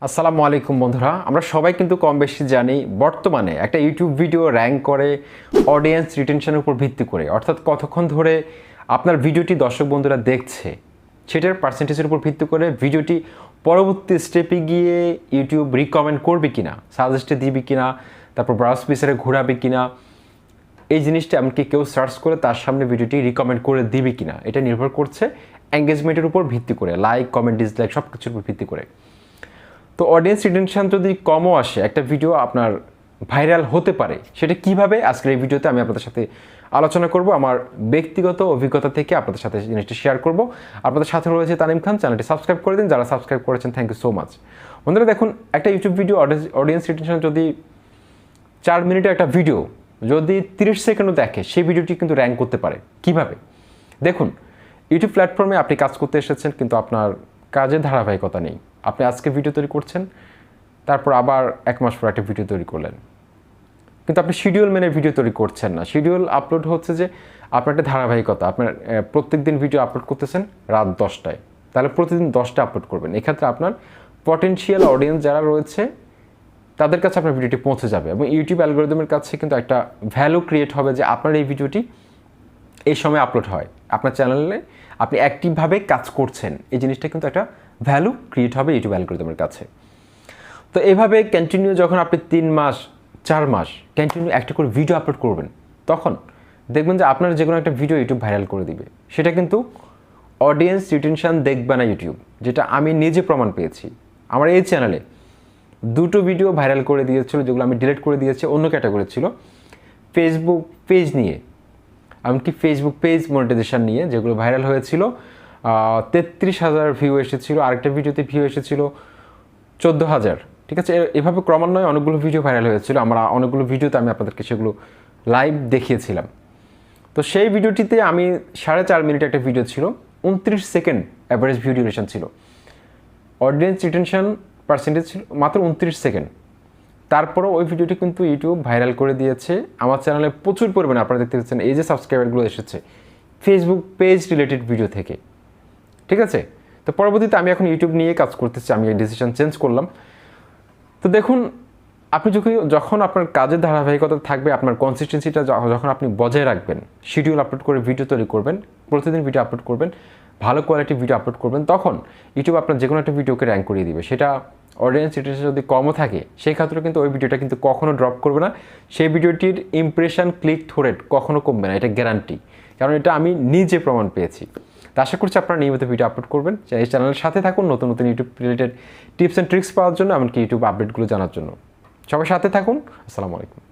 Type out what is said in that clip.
আসসালামু আলাইকুম বন্ধুরা, আমরা সবাই কিন্তু কম বেশি জানি বর্তমানে একটা ইউটিউব ভিডিও র্যাঙ্ক করে অডিয়েন্স রিটেনশনের উপর ভিত্তি করে, অর্থাৎ কতক্ষণ ধরে আপনার ভিডিওটি দর্শক বন্ধুরা দেখছে সেটার পার্সেন্টেজের উপর ভিত্তি করে ভিডিওটি পরবর্তী স্টেপে গিয়ে ইউটিউব রিকমেন্ড করবে কিনা, সাজেস্টে দিবে কিনা, তারপর ব্রাউজ পিসারে ঘোরাবে কিনা, এই জিনিসটা এমনকি কেউ সার্চ করে তার সামনে ভিডিওটি রিকমেন্ড করে দিবে কিনা, এটা নির্ভর করছে এঙ্গেজমেন্টের উপর ভিত্তি করে, লাইক কমেন্ট ডিসলাইক সব কিছুর উপর ভিত্তি করে। তো অডিয়েন্স রিটেনশন যদি কমও আসে, একটা ভিডিও আপনার ভাইরাল হতে পারে, সেটা কিভাবে আজকের এই ভিডিওতে আমি আপনাদের সাথে আলোচনা করব। আমার ব্যক্তিগত অভিজ্ঞতা থেকে আপনাদের সাথে জিনিসটি শেয়ার করব। আপনাদের সাথে রয়েছে তানিম খান, চ্যানেলটি সাবস্ক্রাইব করে দিন যারা সাবস্ক্রাইব করেছেন, থ্যাংক ইউ সো মাচ। বন্ধুরা দেখুন, একটা ইউটিউব ভিডিও অডিয়েন্স রিটেনশন যদি 4 মিনিটের একটা ভিডিও যদি 30 সেকেন্ডও দেখে, সেই ভিডিওটি কিন্তু র্যাঙ্ক করতে পারে। কিভাবে দেখুন, ইউটিউব প্ল্যাটফর্মে আপনি কাজ করতে এসেছেন কিন্তু আপনার কাজের ধারাবাহিকতা নেই। আপনি আজকে ভিডিও তৈরি করছেন, তারপর আবার 1 মাস পর একটা ভিডিও তৈরি করলেন, কিন্তু আপনি শিডিউল মেনে ভিডিও তৈরি করছেন না। শিডিউল আপলোড হচ্ছে যে আপনার একটা ধারাবাহিকতা, আপনার প্রত্যেক দিন ভিডিও আপলোড করতেছেন রাত 10টায়, তাহলে প্রতিদিন 10টা আপলোড করবেন। এক্ষেত্রে আপনার পটেনশিয়াল অডিয়েন্স যারা রয়েছে তাদের কাছে আপনার ভিডিওটি পৌঁছে যাবে এবং ইউটিউব অ্যালগরিদমের কাছে কিন্তু একটা ভ্যালু ক্রিয়েট হবে যে আপনার এই ভিডিওটি এই সময় আপলোড হয়, আপনার চ্যানেলে আপনি অ্যাক্টিভভাবে কাজ করছেন, এই জিনিসটা কিন্তু একটা ভ্যালু ক্রিয়েট হবে ইউটিউব অ্যালগরিদমের কাছে। তো এভাবে কন্টিনিউ যখন আপনি 3 মাস 4 মাস কন্টিনিউ একটা করে ভিডিও আপলোড করবেন, তখন দেখবেন যে আপনার যে কোনো একটা ভিডিও ইউটিউব ভাইরাল করে দিবে। সেটা কিন্তু অডিয়েন্স রিটেনশন দেখবে না ইউটিউব, যেটা আমি নিজে প্রমাণ পেয়েছি। আমার এই চ্যানেলে 2টো ভিডিও ভাইরাল করে দিয়েছিল, যেগুলো আমি ডিলিট করে দিয়েছি, অন্য ক্যাটাগরি ছিল, ফেসবুক পেজ নিয়ে, এমনকি ফেসবুক পেজ মনিটাইজেশন নিয়ে, যেগুলো ভাইরাল হয়েছিল। 33,000 ভিউ এসেছিল, আরেকটা ভিডিওতে ভিউ এসেছিল 14,000। ঠিক আছে, এভাবে ক্রমান্বয়ে অনেকগুলো ভিডিও ভাইরাল হয়েছিল। আমরা অনেকগুলো ভিডিওতে আমি আপনাদেরকে সেগুলো লাইভ দেখিয়েছিলাম। তো সেই ভিডিওটিতে আমি 4.5 মিনিট একটা ভিডিও ছিল, 29 সেকেন্ড অ্যাভারেজ ভিউ ডিউরেশন ছিল, অডিয়েন্স রিটেনশন পার্সেন্টেজ ছিল মাত্র 29 সেকেন্ড। তারপরও ওই ভিডিওটি কিন্তু ইউটিউব ভাইরাল করে দিয়েছে। আমার চ্যানেলে প্রচুর পরিমাণে আপনারা দেখতে পাচ্ছেন এই যে সাবস্ক্রাইবারগুলো এসেছে ফেসবুক পেজ রিলেটেড ভিডিও থেকে। ঠিক আছে, তো পরবর্তীতে আমি এখন ইউটিউব নিয়ে কাজ করতেছি, আমি এই ডিসিশন চেঞ্জ করলাম। তো দেখুন, আপনি যখন আপনার কাজের ধারাবাহিকতা থাকবে, আপনার কনসিস্টেন্সিটা যখন আপনি বজায় রাখবেন, শিডিউল আপলোড করে ভিডিও তৈরি করবেন, প্রতিদিন ভিডিও আপলোড করবেন, ভালো কোয়ালিটি ভিডিও আপলোড করবেন, তখন ইউটিউব আপনার যে কোনো একটা ভিডিওকে র্যাঙ্ক করিয়ে দিবে। সেটা অডিয়েন্স রিটেনশন যদি কমও থাকে, সেই ক্ষেত্রে কিন্তু ওই ভিডিওটা কিন্তু কখনো ড্রপ করবে না। সেই ভিডিওটির ইমপ্রেশন ক্লিক থ্রু রেট কখনো কমবে না, এটা গ্যারান্টি, কারণ এটা আমি নিজে প্রমাণ পেয়েছি। তো আশা করছি আপনারা নিয়মিত ভিডিও আপলোড করবেন। এই চ্যানেলের সাথে থাকুন নতুন নতুন YouTube related tips and tricks পাওয়ার জন্য, এমনকি ইউটিউব আপডেটগুলো জানার জন্য। সবার সাথে থাকুন। আসসালামু আলাইকুম।